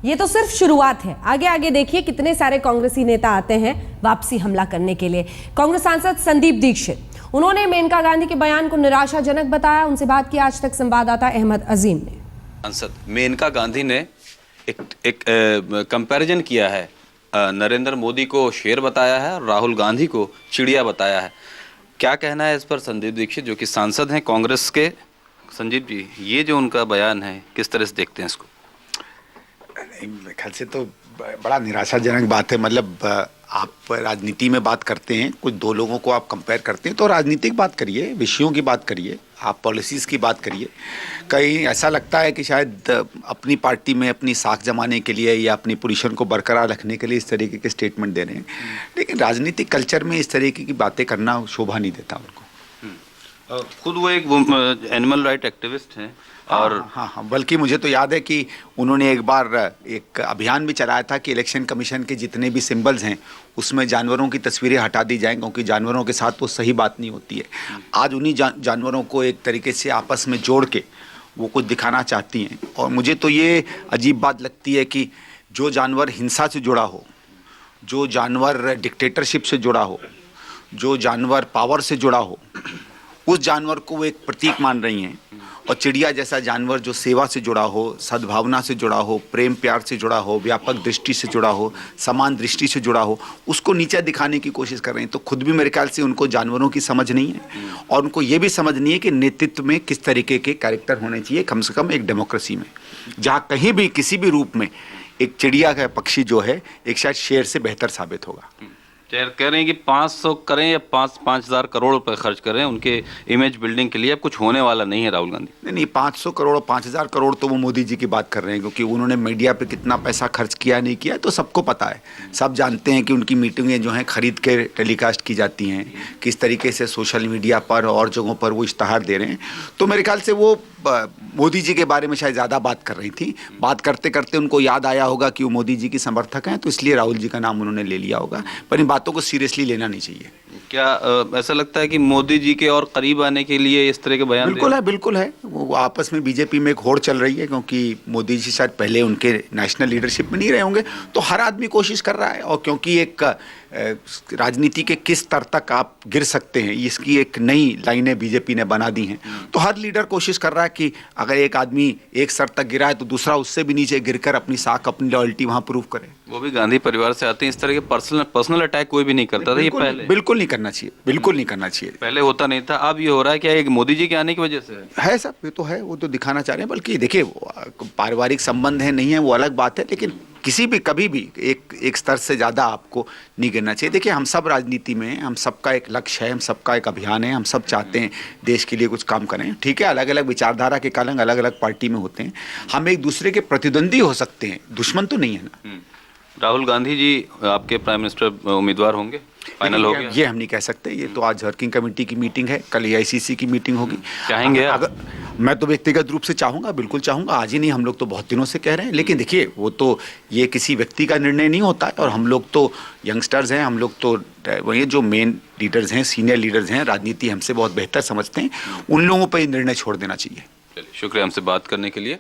ये तो सिर्फ शुरुआत है, आगे आगे देखिए कितने सारे कांग्रेसी नेता आते हैं वापसी हमला करने के लिए। कांग्रेस सांसद संदीप दीक्षित, उन्होंने मेनका गांधी के बयान को निराशाजनक बताया। उनसे बात की आज तक संवाददाता अहमद अजीम ने। सांसद मेनका गांधी ने एक कंपैरिजन किया है, नरेंद्र मोदी को शेर बताया है और राहुल गांधी को चिड़िया बताया है। क्या कहना है इस पर संदीप दीक्षित जो कि सांसद हैं कांग्रेस के? संदीप जी, ये जो उनका बयान है किस तरह से देखते हैं इसको? मेरे ख्याल से तो बड़ा निराशाजनक बात है। मतलब आप राजनीति में बात करते हैं, कुछ दो लोगों को आप कंपेयर करते हैं तो राजनीतिक बात करिए, विषयों की बात करिए, आप पॉलिसीज़ की बात करिए। कहीं ऐसा लगता है कि शायद अपनी पार्टी में अपनी साख जमाने के लिए या अपनी पोजीशन को बरकरार रखने के लिए इस तरीके के स्टेटमेंट दे रहे हैं, लेकिन राजनीतिक कल्चर में इस तरीके की बातें करना शोभा नहीं देता उनको। खुद वो एक एनिमल राइट एक्टिविस्ट हैं और हाँ, बल्कि मुझे तो याद है कि उन्होंने एक बार एक अभियान भी चलाया था कि इलेक्शन कमीशन के जितने भी सिंबल्स हैं उसमें जानवरों की तस्वीरें हटा दी जाएं, क्योंकि जानवरों के साथ वो सही बात नहीं होती है। आज उन्हीं जानवरों को एक तरीके से आपस में जोड़ के वो कुछ दिखाना चाहती हैं। और मुझे तो ये अजीब बात लगती है कि जो जानवर हिंसा से जुड़ा हो, जो जानवर डिक्टेटरशिप से जुड़ा हो, जो जानवर पावर से जुड़ा हो, उस जानवर को वो एक प्रतीक मान रही हैं। और चिड़िया जैसा जानवर जो सेवा से जुड़ा हो, सद्भावना से जुड़ा हो, प्रेम प्यार से जुड़ा हो, व्यापक दृष्टि से जुड़ा हो, समान दृष्टि से जुड़ा हो, उसको नीचा दिखाने की कोशिश कर रहे हैं। तो खुद भी मेरे ख्याल से उनको जानवरों की समझ नहीं है और उनको ये भी समझ नहीं है कि नेतृत्व में किस तरीके के कैरेक्टर होने चाहिए, कम से कम एक डेमोक्रेसी में, जहाँ कहीं भी किसी भी रूप में एक चिड़िया का पक्षी जो है एक शायद शेर से बेहतर साबित होगा। कह रहे हैं कि 500 करें या 5,000 करोड़ रुपए खर्च करें उनके इमेज बिल्डिंग के लिए, अब कुछ होने वाला नहीं है राहुल गांधी। नहीं, 500 करोड़ 5,000 करोड़ तो वो मोदी जी की बात कर रहे हैं, क्योंकि उन्होंने मीडिया पे कितना पैसा खर्च किया नहीं किया तो सबको पता है। सब जानते हैं कि उनकी मीटिंगें जो हैं खरीद के टेलीकास्ट की जाती हैं, किस तरीके से सोशल मीडिया पर और जगहों पर वो इश्तहार दे रहे हैं। तो मेरे ख्याल से वो मोदी जी के बारे में शायद ज़्यादा बात कर रही थी। बात करते करते उनको याद आया होगा कि वो मोदी जी की समर्थक हैं, तो इसलिए राहुल जी का नाम उन्होंने ले लिया होगा। पर इन बातों को सीरियसली लेना नहीं चाहिए। क्या ऐसा लगता है कि मोदी जी के और करीब आने के लिए इस तरह के बयान? बिल्कुल है। वो आपस में बीजेपी में एक होड़ चल रही है, क्योंकि मोदी जी शायद पहले उनके नेशनल लीडरशिप में नहीं रहे होंगे, तो हर आदमी कोशिश कर रहा है। और क्योंकि एक राजनीति के किस स्तर तक आप गिर सकते हैं इसकी एक नई लाइनें बीजेपी ने बना दी हैं, तो हर लीडर कोशिश कर रहा है कि अगर एक आदमी एक स्तर तक गिरा है तो दूसरा उससे भी नीचे गिरकर अपनी साख, अपनी लॉयल्टी वहां प्रूव करे। वो भी गांधी परिवार से आते हैं। इस तरह के पर्सनल अटैक कोई भी नहीं करता था ये पहले। बिल्कुल नहीं करना चाहिए, बिल्कुल नहीं करना चाहिए। पहले होता नहीं था, अब ये हो रहा है। क्या एक मोदी जी के आने की वजह से है? सब ये तो है, वो तो दिखाना चाह रहे हैं। बल्कि देखिए, पारिवारिक संबंध है नहीं है वो अलग बात है, लेकिन किसी भी कभी भी एक स्तर से ज़्यादा आपको नहीं गिरना चाहिए। देखिए, हम सब राजनीति में हैं, हम सबका एक लक्ष्य है, हम सबका एक अभियान है, हम सब चाहते हैं देश के लिए कुछ काम करें। ठीक है, अलग अलग विचारधारा के कारण अलग अलग पार्टी में होते हैं, हम एक दूसरे के प्रतिद्वंदी हो सकते हैं, दुश्मन तो नहीं है ना। राहुल गांधी जी आपके प्राइम मिनिस्टर उम्मीदवार होंगे? फाइनल हो गया? ये हम नहीं कह सकते। ये तो आज वर्किंग कमेटी की मीटिंग है, कल AICC की मीटिंग होगी। चाहेंगे अगर मैं तो व्यक्तिगत रूप से चाहूँगा, बिल्कुल चाहूँगा। आज ही नहीं, हम लोग तो बहुत दिनों से कह रहे हैं। लेकिन देखिए, वो तो ये किसी व्यक्ति का निर्णय नहीं होता है, और हम लोग तो यंगस्टर्स हैं, हम लोग तो वही जो मेन लीडर्स हैं, सीनियर लीडर्स हैं, राजनीति हमसे बहुत बेहतर समझते हैं, उन लोगों पर निर्णय छोड़ देना चाहिए। चलिए, शुक्रिया हमसे बात करने के लिए।